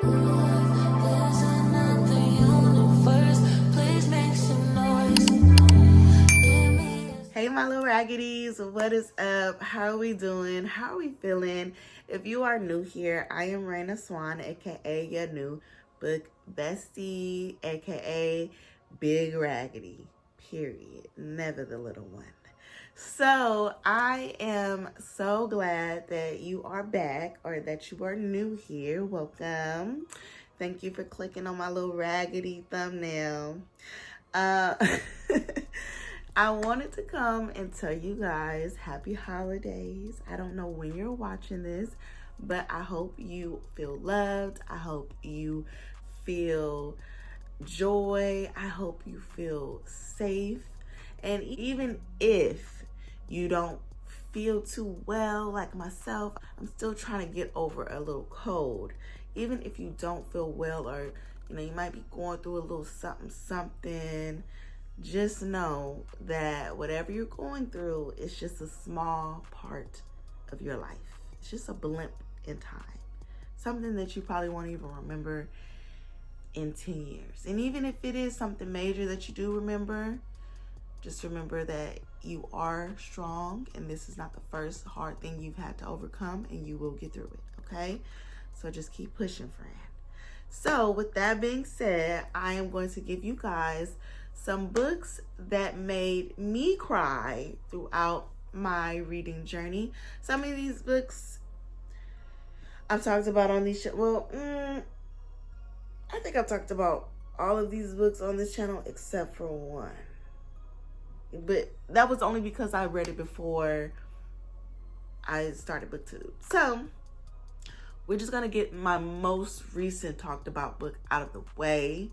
There's another universe. Please make some noise. Give me Hey, my little raggities, what is up? How are we doing? How are we feeling? If you are new here, I am Rayna Swan, aka your new book bestie, aka Big Raggedy, period. Never the little one. So, I am so glad that you are back or that you are new here. Welcome. Thank you for clicking on my little raggedy thumbnail. Uh, I wanted to come and tell you guys happy holidays. I don't know when you're watching this, but I hope you feel loved. I hope you feel joy. I hope you feel safe. And even if you don't feel too well, like myself, I'm still trying to get over a little cold. Even if you don't feel well, or you might be going through a little something, just know that whatever you're going through is just a small part of your life. It's just a blimp in time. Something that you probably won't even remember in 10 years. And even if it is something major that you do remember, just remember that you are strong and this is not the first hard thing you've had to overcome, and you will get through it, okay? So just keep pushing, friend. So with that being said, I am going to give you guys some books that made me cry throughout my reading journey. Some of these books I've talked about on these I think I've talked about all of these books on this channel except for one. But that was only because I read it before I started BookTube. So we're just gonna get my most recent talked about book out of the way.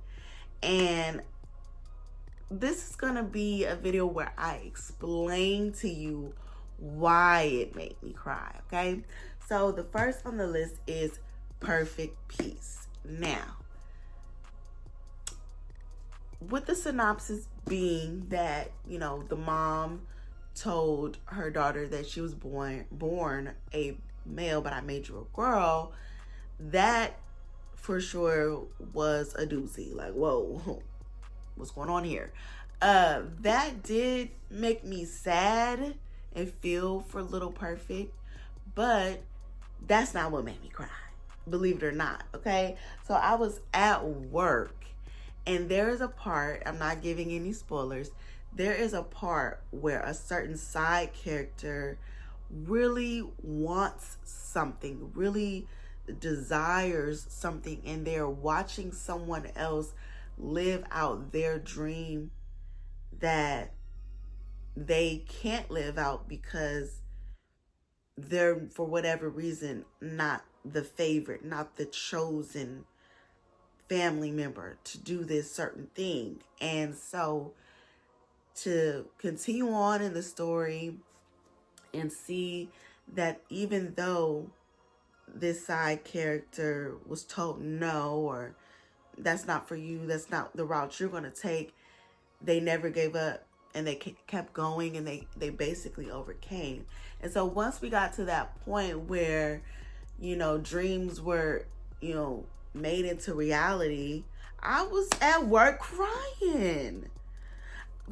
And this is gonna be a video where I explain to you why it made me cry, okay? So the first on the list is Perfect Peace. Now, with the synopsis being that, the mom told her daughter that she was born a male, but I made you a girl, that for sure was a doozy. Like, whoa, what's going on here? That did make me sad and feel for Little Perfect, but that's not what made me cry, believe it or not, okay? So I was at work, and there is a part, I'm not giving any spoilers, there is a part where a certain side character really wants something, really desires something, and they're watching someone else live out their dream that they can't live out because they're, for whatever reason, not the favorite, not the chosen family member to do this certain thing. And so to continue on in the story and see that even though this side character was told no, or that's not for you, that's not the route you're going to take, they never gave up and they kept going, and they basically overcame. And so once we got to that point where, dreams were, made into reality, I was at work crying.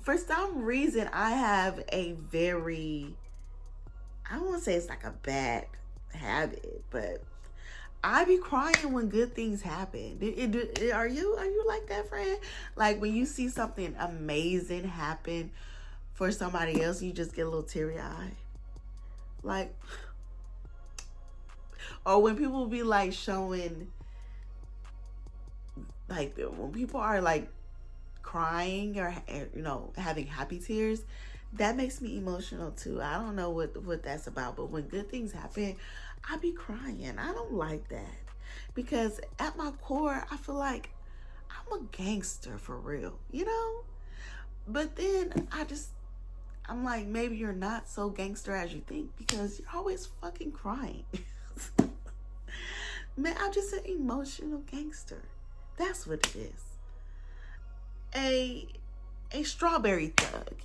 For some reason, I have a very, I don't want to say it's like a bad habit, but I be crying when good things happen. Are you like that, friend? Like when you see something amazing happen for somebody else, you just get a little teary-eyed. Like, or when people be like showing, like when people are like crying or having happy tears, that makes me emotional too. I don't know what that's about, but when good things happen, I be crying. I don't like that, because at my core, I feel like I'm a gangster for real, But then I'm like, maybe you're not so gangster as you think, because you're always fucking crying. Man, I'm just an emotional gangster. That's what it is. A strawberry thug,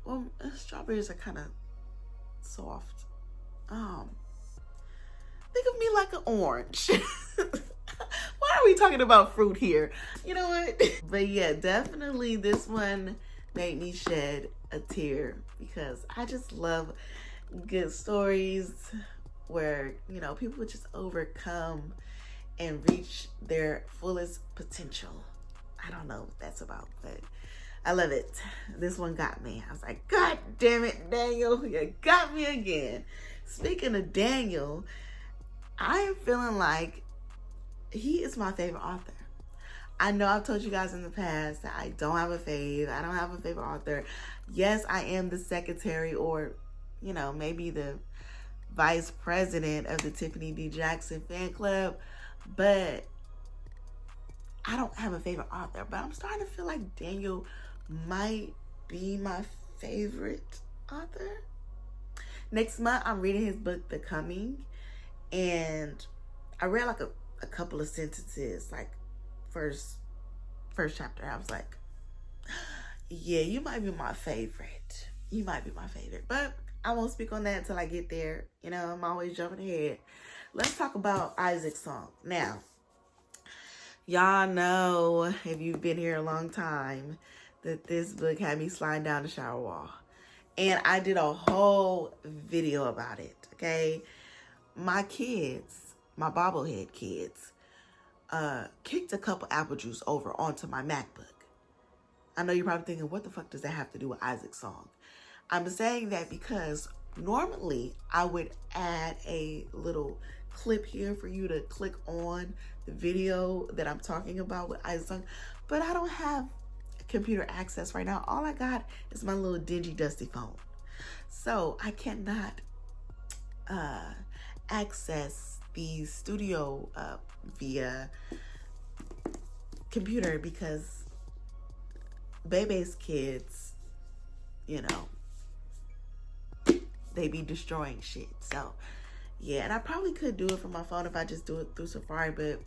Well, strawberries are kind of soft. Think of me you like an orange? Why are we talking about fruit here? You know what? But yeah, definitely this one made me shed a tear because I just love good stories where, you know, people would just overcome and reach their fullest potential. I don't know what that's about, but I love it. This one got me. I was like, God damn it, Daniel, you got me again. Speaking of Daniel, I am feeling like he is my favorite author. I know I've told you guys in the past that I don't have a fave. I don't have a favorite author. Yes, I am the secretary or, you know, maybe the vice president of the Tiffany D. Jackson fan club, but I don't have a favorite author. But I'm starting to feel like Daniel might be my favorite author. Next month, I'm reading his book, The Coming, and I read like a couple of sentences, like first chapter. I was like, yeah, you might be my favorite. You might be my favorite, but I won't speak on that until I get there. You know, I'm always jumping ahead. Let's talk about Isaac's song. Now, y'all know, if you've been here a long time, that this book had me sliding down the shower wall. And I did a whole video about it, okay? My kids, my bobblehead kids, kicked a couple apple juice over onto my MacBook. I know you're probably thinking, what the fuck does that have to do with Isaac's song? I'm saying that because normally I would add a little clip here for you to click on the video that I'm talking about with Isaac's song, but I don't have computer access right now. All I got is my little dingy dusty phone, so I cannot access the studio via computer because Bebe's kids, you know, they be destroying shit. So yeah, and I probably could do it from my phone if I just do it through Safari, but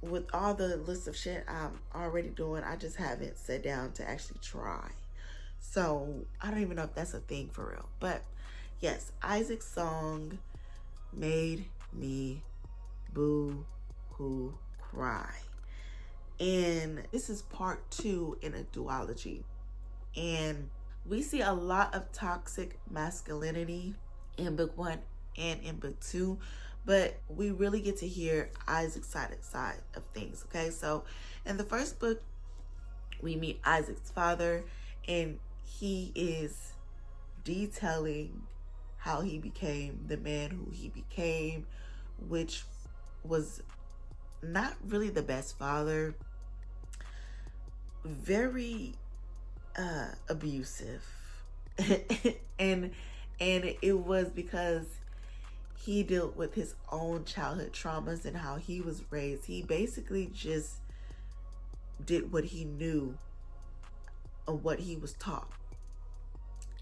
with all the list of shit I'm already doing, I just haven't sat down to actually try. So I don't even know if that's a thing for real. But yes, Isaac's song made me boo-hoo cry. And this is part 2 in a duology. And we see a lot of toxic masculinity in book 1 and in book 2. But we really get to hear Isaac's side of things, okay? So in the first book, we meet Isaac's father, and he is detailing how he became the man who he became, which was not really the best father. Very abusive. and it was because he dealt with his own childhood traumas and how he was raised. He basically just did what he knew and what he was taught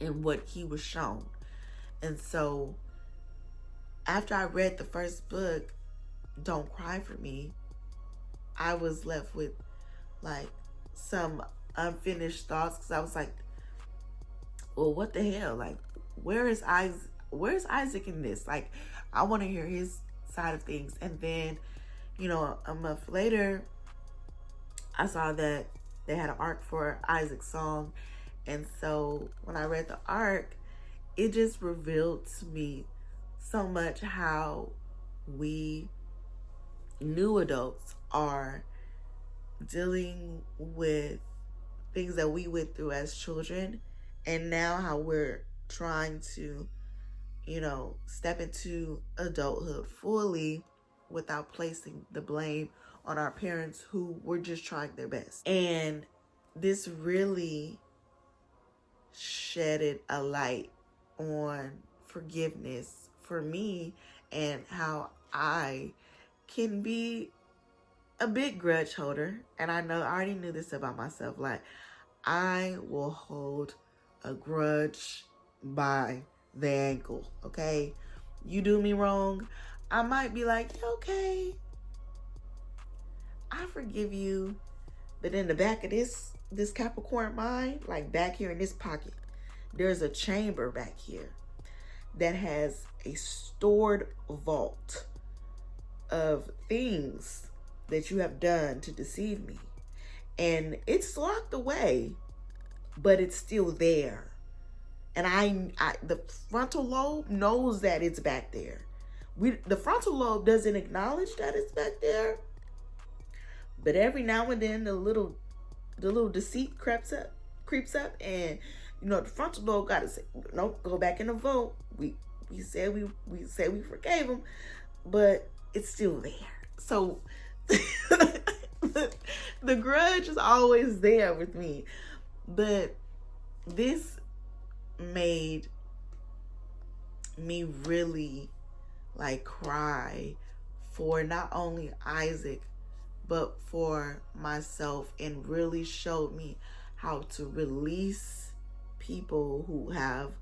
and what he was shown. And so after I read the first book, Don't Cry For Me, I was left with like some unfinished thoughts because I was like, well, what the hell? Like, where's Isaac in this? Like, I want to hear his side of things. And then, you know, a month later, I saw that they had an arc for Isaac's song. And so when I read the arc, it just revealed to me so much how we new adults are dealing with things that we went through as children, and now how we're trying to, you know, step into adulthood fully without placing the blame on our parents who were just trying their best. And this really shedded a light on forgiveness for me and how I can be a big grudge holder. And I know I already knew this about myself. Like, I will hold a grudge by the ankle, okay? You do me wrong, I might be like, okay, I forgive you. But in the back of this Capricorn mind, like back here in this pocket, there's a chamber back here that has a stored vault of things that you have done to deceive me. And it's locked away, but it's still there. And the frontal lobe knows that it's back there. The frontal lobe doesn't acknowledge that it's back there, but every now and then the little deceit creeps up, and the frontal lobe got to say, nope, go back in the vote. We said we forgave him, but it's still there. So the grudge is always there with me. But this made me really cry for not only Isaac but for myself, and really showed me how to release people who have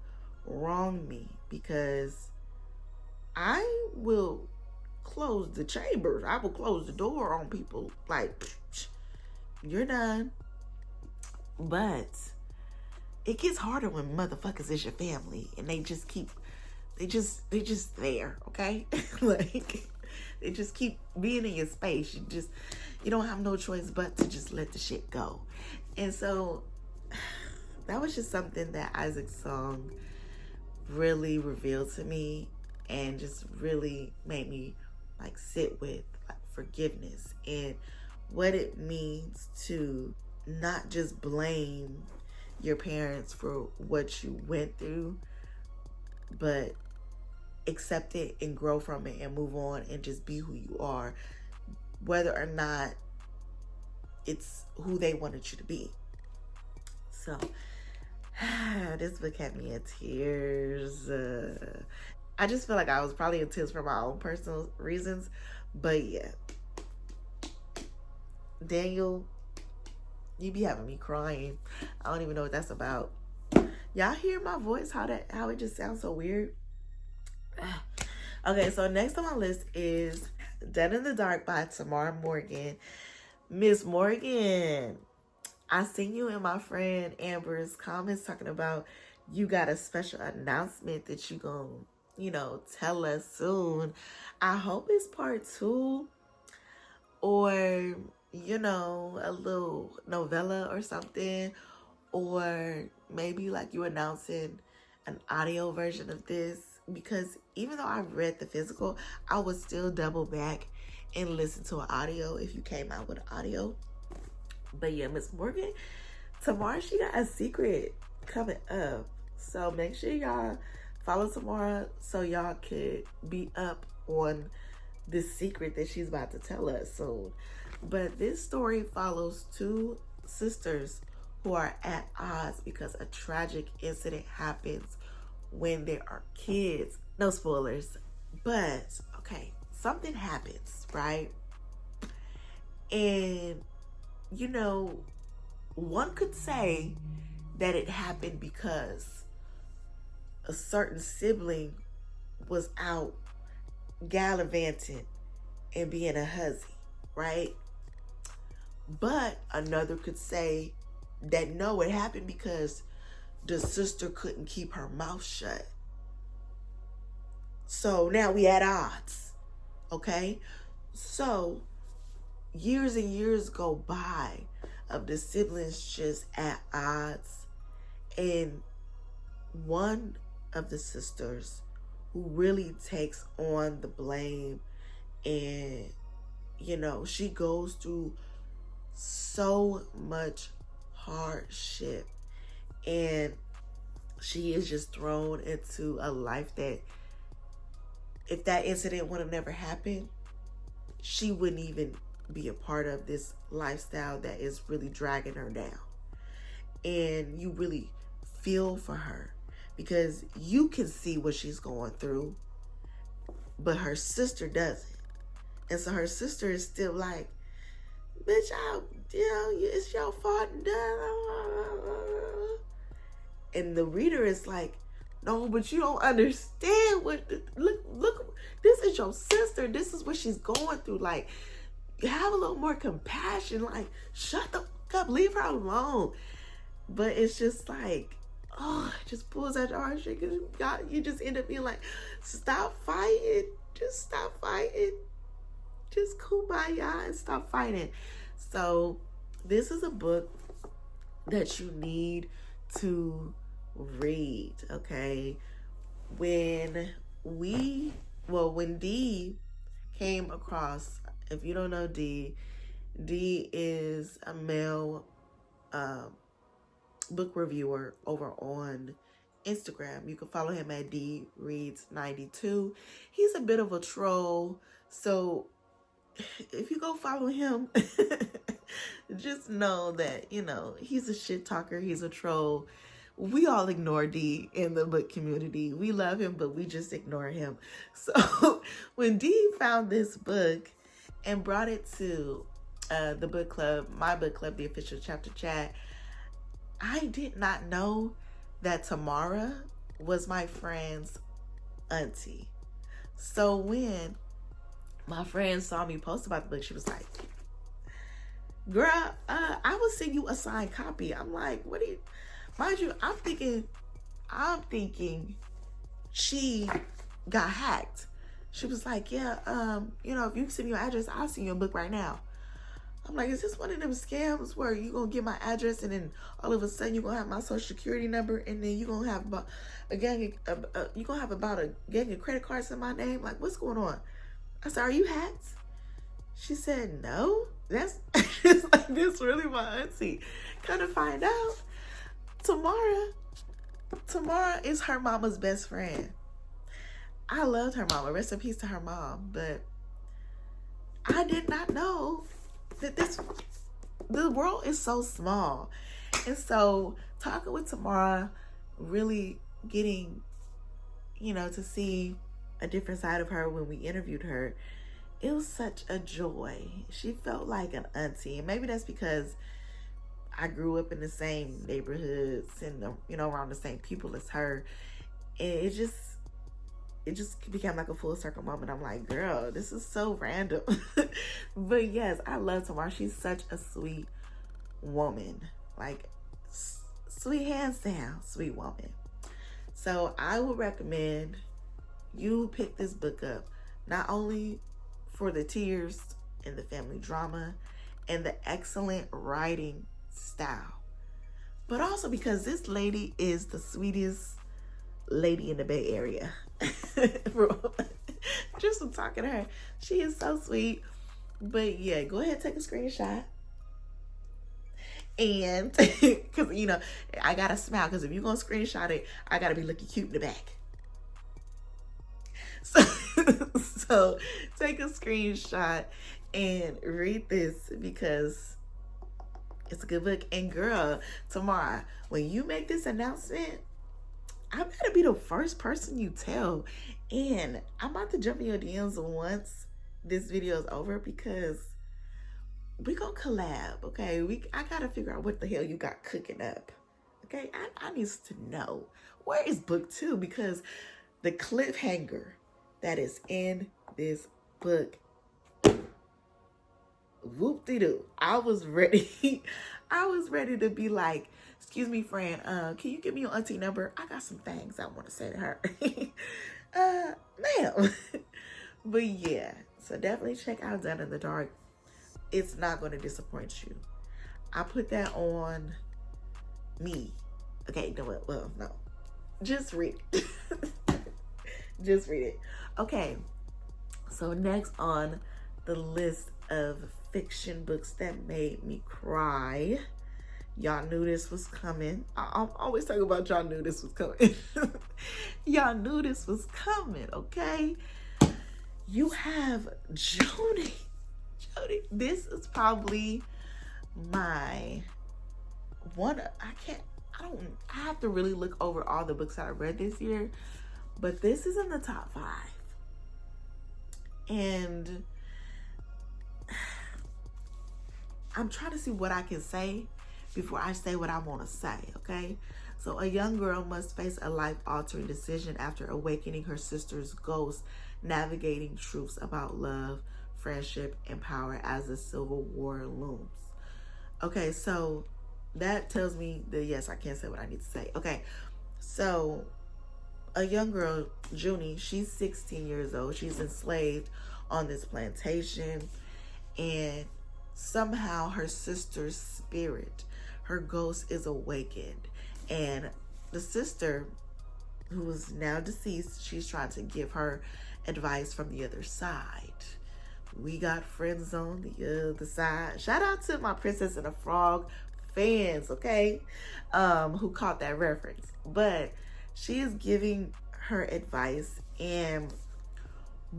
wronged me, because I will close the chambers. I will close the door on people you're done. But it gets harder when motherfuckers is your family and they just there, okay? They just keep being in your space. You don't have no choice but to just let the shit go. And so that was just something that Isaac's song really revealed to me, and just really made me sit with forgiveness and what it means to not just blame your parents for what you went through, but accept it and grow from it and move on and just be who you are, whether or not it's who they wanted you to be. So this book had me in tears. I just feel like I was probably in tears for my own personal reasons, but yeah, Daniel, you be having me crying. I don't even know what that's about. Y'all hear my voice? How it just sounds so weird. Okay, so next on my list is Dead in the Dark by Tamara Morgan. Miss Morgan, I seen you in my friend Amber's comments talking about you got a special announcement that you gonna, tell us soon. I hope it's part 2, or, a little novella or something, or maybe you announcing an audio version of this, because even though I read the physical, I would still double back and listen to an audio if you came out with an audio. But yeah, Miss Morgan, tomorrow she got a secret coming up, so make sure y'all follow Tamara so y'all could be up on this secret that she's about to tell us soon. But this story follows 2 sisters who are at odds because a tragic incident happens when there are kids. No spoilers, but okay, something happens, right? And one could say that it happened because a certain sibling was out gallivanting and being a hussy, right? But another could say that no, it happened because the sister couldn't keep her mouth shut. So now we at odds, okay? So years and years go by of the siblings just at odds, and one of the sisters who really takes on the blame, and she goes through so much hardship, and she is just thrown into a life that, if that incident would have never happened, she wouldn't even be a part of this lifestyle that is really dragging her down. And you really feel for her because you can see what she's going through, but her sister doesn't. And so her sister is still like, bitch, it's your fault. And the reader is like, no, but you don't understand look, this is your sister. This is what she's going through. Have a little more compassion. Shut the fuck up, leave her alone. But it's just oh, it just pulls at your heartstrings. You just end up being like, stop fighting. Just stop fighting. Just kumbaya and stop fighting. So this is a book that you need to read, okay? When D came across, if you don't know D is a male book reviewer over on Instagram. You can follow him at DReads92. He's a bit of a troll, so if you go follow him, just know that, you know, he's a shit talker, he's a troll. We all ignore D in the book community. We love him, but we just ignore him. So when D found this book and brought it to the book club, my book club, the official chapter chat, I did not know that Tamara was my friend's auntie. So when my friend saw me post about the book, she was like, girl, I will send you a signed copy. I'm like, what do you, mind you, I'm thinking she got hacked. She was like, yeah, you know, if you send me your address, I'll send you a book right now. I'm like, is this one of them scams where you gonna get my address and then all of a sudden you gonna have my social security number and then you gonna have about a gang of credit cards in my name? Like, what's going on? I said, are you hacked? She said, no. That's it's like, this really my auntie. Kind of find out, Tamara is her mama's best friend. I loved her mama. Rest in peace to her mom. But I did not know that the world is so small. And so talking with Tamara, really getting, you know, to see a different side of her when we interviewed her, it was such a joy. She felt like an auntie. And maybe that's because I grew up in the same neighborhoods and, you know, around the same people as her. And it just became like a full circle moment. I'm like, girl, this is so random. But yes, I love Tamara. She's such a sweet woman. Like, sweet hands down, sweet woman. So I would recommend you pick this book up, not only for the tears and the family drama and the excellent writing style, but also because this lady is the sweetest lady in the Bay Area. Just from talking to her, she is so sweet. But yeah, go ahead, take a screenshot. And because, you know, I gotta smile, because if you're gonna screenshot it, I gotta be looking cute in the back. So take a screenshot and read this, because it's a good book. And girl, tomorrow when you make this announcement, I better be the first person you tell. And I'm about to jump in your DMs once this video is over, because we gonna collab, okay? I gotta figure out what the hell you got cooking up, okay? I need to know, where is book 2? Because the cliffhanger that is in this book, whoop-de-doo. I was ready. I was ready to be like, excuse me, friend, can you give me your auntie number? I got some things I want to say to her. Ma'am. But yeah, so definitely check out Done in the Dark. It's not going to disappoint you. I put that on me. Okay, no, well, no. Just read it. Just read it. Okay, so next on the list of fiction books that made me cry. Y'all knew this was coming. I'm always talking about y'all knew this was coming. Y'all knew this was coming, okay? You have Jody. This is probably my one. I have to really look over all the books that I read this year, but this is in the top 5. And I'm trying to see what I can say before I say what I want to say, okay? So a young girl must face a life-altering decision after awakening her sister's ghost, navigating truths about love, friendship, and power as the Civil War looms. Okay, so that tells me that yes, I can't say what I need to say. Okay, so a young girl, Junie, she's 16 years old. She's enslaved on this plantation, and somehow her sister's spirit, her ghost, is awakened. And the sister, who is now deceased, she's trying to give her advice from the other side. We got friends on the other side. Shout out to my Princess and the Frog fans, okay, who caught that reference. But she is giving her advice, and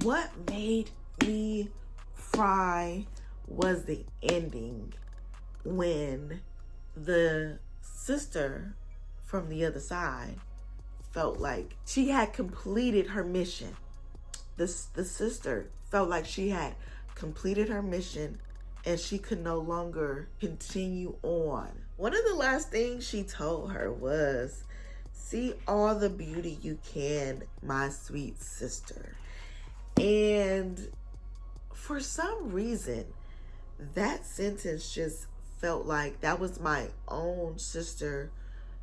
what made me cry was the ending, when the sister from the other side felt like she had completed her mission. The sister felt like she had completed her mission and she could no longer continue on. One of the last things she told her was, "See all the beauty you can, my sweet sister." And for some reason, that sentence just felt like that was my own sister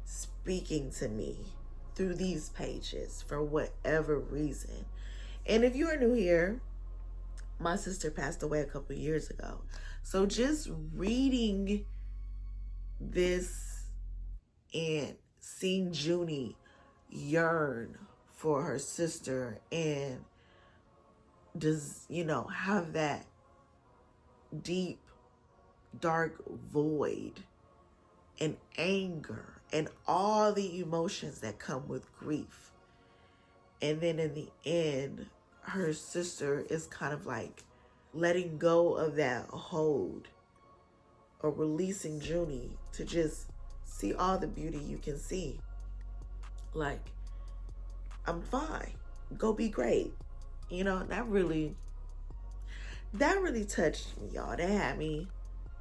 speaking to me through these pages for whatever reason. And if you are new here, my sister passed away a couple years ago. So just reading this and seeing Junie yearn for her sister and does, have that deep, dark void and anger and all the emotions that come with grief. And then in the end, her sister is kind of like letting go of that hold, or releasing Junie to just see all the beauty you can see. Like, I'm fine. Go be great. That really touched me, y'all. That had me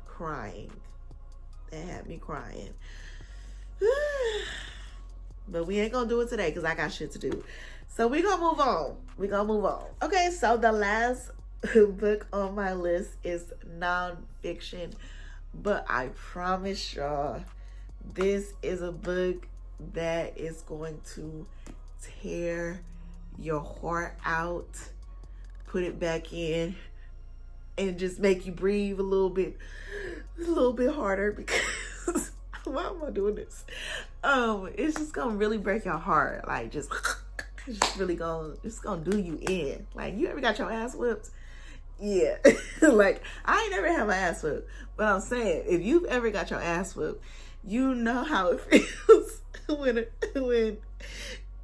crying. But we ain't gonna do it today because I got shit to do. So we gonna move on. Okay, so the last book on my list is nonfiction. But I promise y'all, this is a book that is going to tear your heart out, put it back in, and just make you breathe a little bit harder, because why am I doing this? It's just gonna really break your heart. Like, it's gonna do you in. Like, you ever got your ass whipped? Yeah. Like, I ain't never had my ass whipped, but I'm saying, if you've ever got your ass whipped, you know how it feels when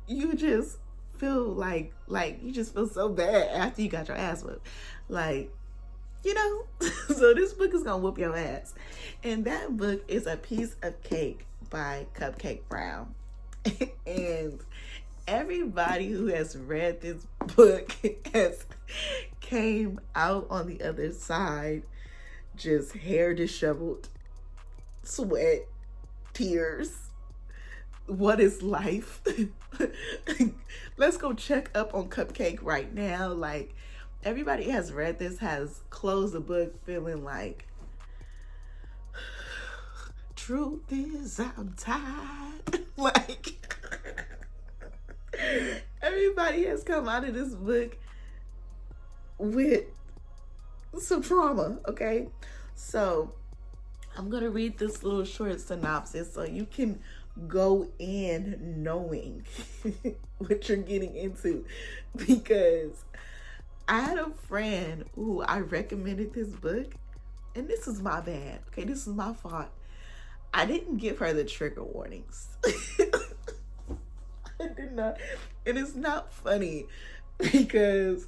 you just feel like you just feel so bad after you got your ass whipped. Like, so this book is gonna whoop your ass. And that book is A Piece of Cake by Cupcake Brown. And everybody who has read this book has came out on the other side just hair disheveled, sweat, tears. What is life? Let's go check up on Cupcake right now. Like, everybody has read this, has closed the book feeling like, truth is I'm tired. Like, everybody has come out of this book with some trauma, okay? So I'm gonna read this little short synopsis so you can go in knowing what you're getting into, because I had a friend who I recommended this book, and this is my bad, okay? This is my fault. I didn't give her the trigger warnings. I did not. And it's not funny because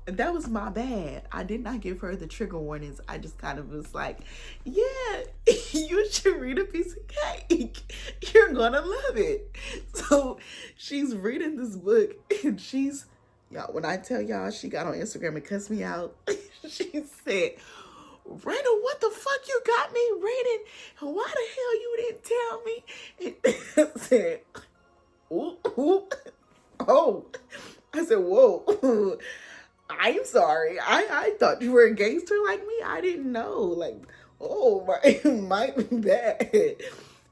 that was my bad. I did not give her the trigger warnings. I just kind of was like, yeah, you should read A Piece of Cake. You're gonna love it. So she's reading this book, and y'all, when I tell y'all she got on Instagram and cussed me out, she said, "Rayna, what the fuck you got me reading? Why the hell you didn't tell me?" And I said, ooh. Oh, I said, whoa. I'm sorry. I thought you were a gangster like me. I didn't know. Like, Oh my, my bad.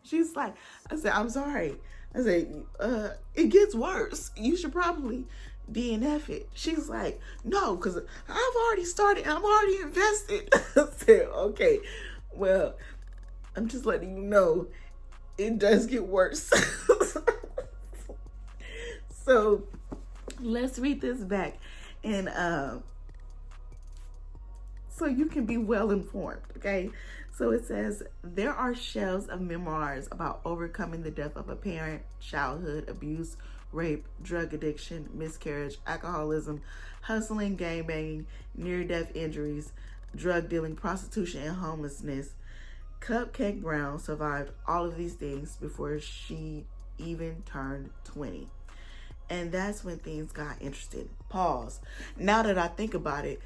She's like, I said, I'm sorry. I said, it gets worse. You should probably DNF it. She's like, no, because I've already started and I'm already invested. I said, okay, well, I'm just letting you know it does get worse. So let's read this back. And so you can be well informed, okay? So it says, there are shelves of memoirs about overcoming the death of a parent, childhood abuse, rape, drug addiction, miscarriage, alcoholism, hustling, gangbanging, near-death injuries, drug dealing, prostitution, and homelessness. Cupcake Brown survived all of these things before she even turned 20. And that's when things got interesting. Pause. Now that I think about it,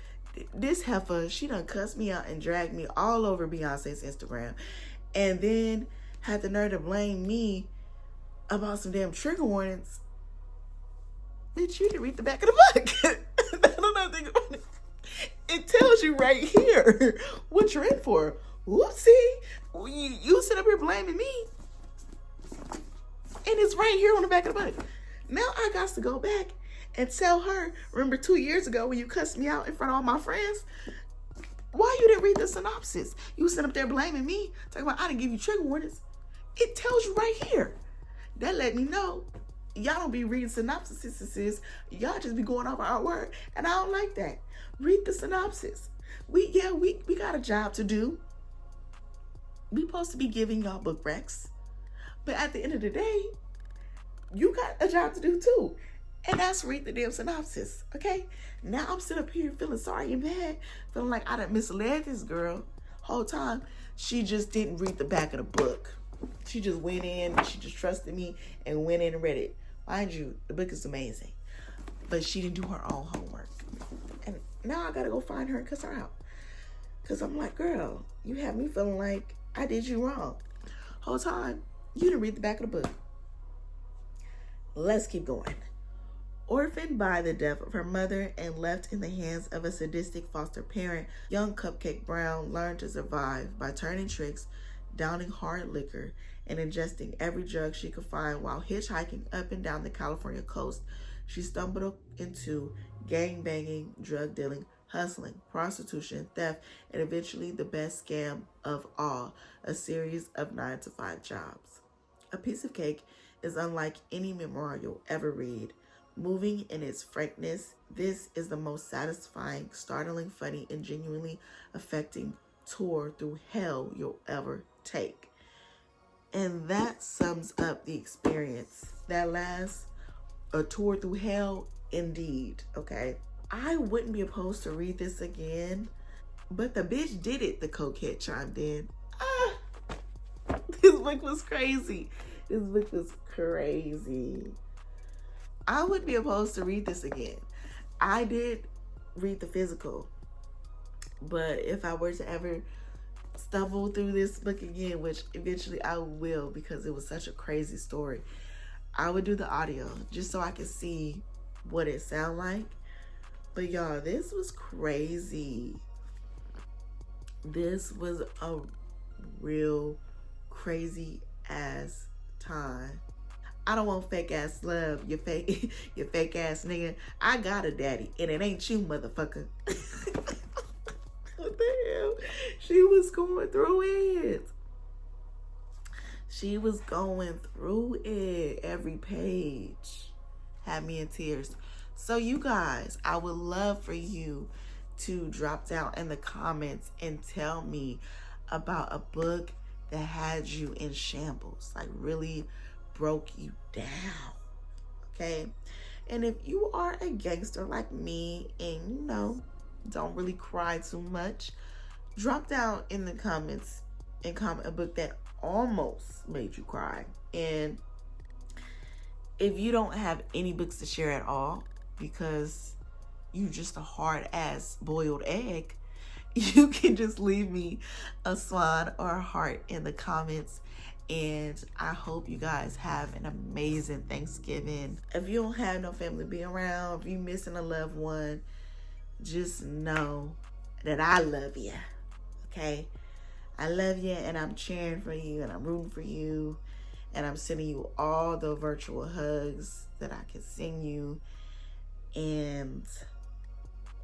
this heifer, she done cussed me out and dragged me all over Beyonce's Instagram. And then had the nerve to blame me about some damn trigger warnings. Bitch, you didn't read the back of the book. I don't know, think about it. It tells you right here what you're in for. Whoopsie. You sit up here blaming me. And it's right here on the back of the book. Now I got to go back and tell her, remember 2 years ago when you cussed me out in front of all my friends? Why you didn't read the synopsis? You sit up there blaming me, talking about I didn't give you trigger warnings. It tells you right here. That let me know y'all don't be reading synopsises. Y'all just be going off our word. And I don't like that. Read the synopsis. We got a job to do. We supposed to be giving y'all book recs. But at the end of the day, you got a job to do too. And that's read the damn synopsis, okay? Now I'm sitting up here feeling sorry and bad, feeling like I done misled this girl whole time. She just didn't read the back of the book. She just went in, she just trusted me and went in and read it. Mind you, the book is amazing, but she didn't do her own homework. And now I gotta go find her and cuss her out. Cause I'm like, girl, you have me feeling like I did you wrong. Whole time, you didn't read the back of the book. Let's keep going. Orphaned by the death of her mother and left in the hands of a sadistic foster parent, young Cupcake Brown learned to survive by turning tricks, downing hard liquor, and ingesting every drug she could find while hitchhiking up and down the California coast. She stumbled into gang banging, drug dealing, hustling, prostitution, theft, and eventually the best scam of all, a series of 9-to-5 jobs. A Piece of Cake is unlike any memoir you'll ever read. Moving in its frankness, this is the most satisfying, startling, funny, and genuinely affecting tour through hell you'll ever take. And that sums up the experience. That last, a tour through hell, indeed, okay? I wouldn't be opposed to read this again, but the bitch did it, the cokehead chimed in. This book was crazy. This book was crazy. I wouldn't be opposed to read this again. I did read the physical, but if I were to ever stumble through this book again, which eventually I will because it was such a crazy story, I would do the audio just so I could see what it sound like. But y'all, this was crazy. This was a real crazy ass time. I don't want fake ass love, you fake ass nigga. I got a daddy, and it ain't you, motherfucker. What the hell? She was going through it. She was going through it. Every page had me in tears. So you guys, I would love for you to drop down in the comments and tell me about a book that had you in shambles, like really broke you down, okay? And if you are a gangster like me and you know, don't really cry too much, drop down in the comments and comment a book that almost made you cry. And if you don't have any books to share at all because you just a hard ass boiled egg, you can just leave me a swan or a heart in the comments. And I hope you guys have an amazing Thanksgiving. If you don't have no family to be around, if you're missing a loved one, just know that I love you, okay? I love you, and I'm cheering for you, and I'm rooting for you, and I'm sending you all the virtual hugs that I can send you. And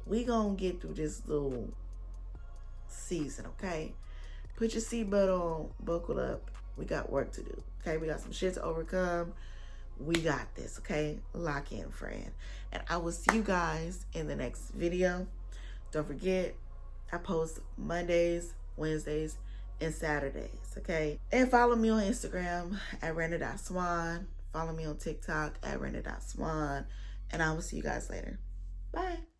we gonna get through this little season, okay? Put your seatbelt on, buckle up. We got work to do, okay? We got some shit to overcome. We got this, okay? Lock in, friend. And I will see you guys in the next video. Don't forget, I post Mondays, Wednesdays, and Saturdays, okay? And follow me on Instagram at Rayna.Swan. Follow me on TikTok at Rayna.Swan. And I will see you guys later. Bye.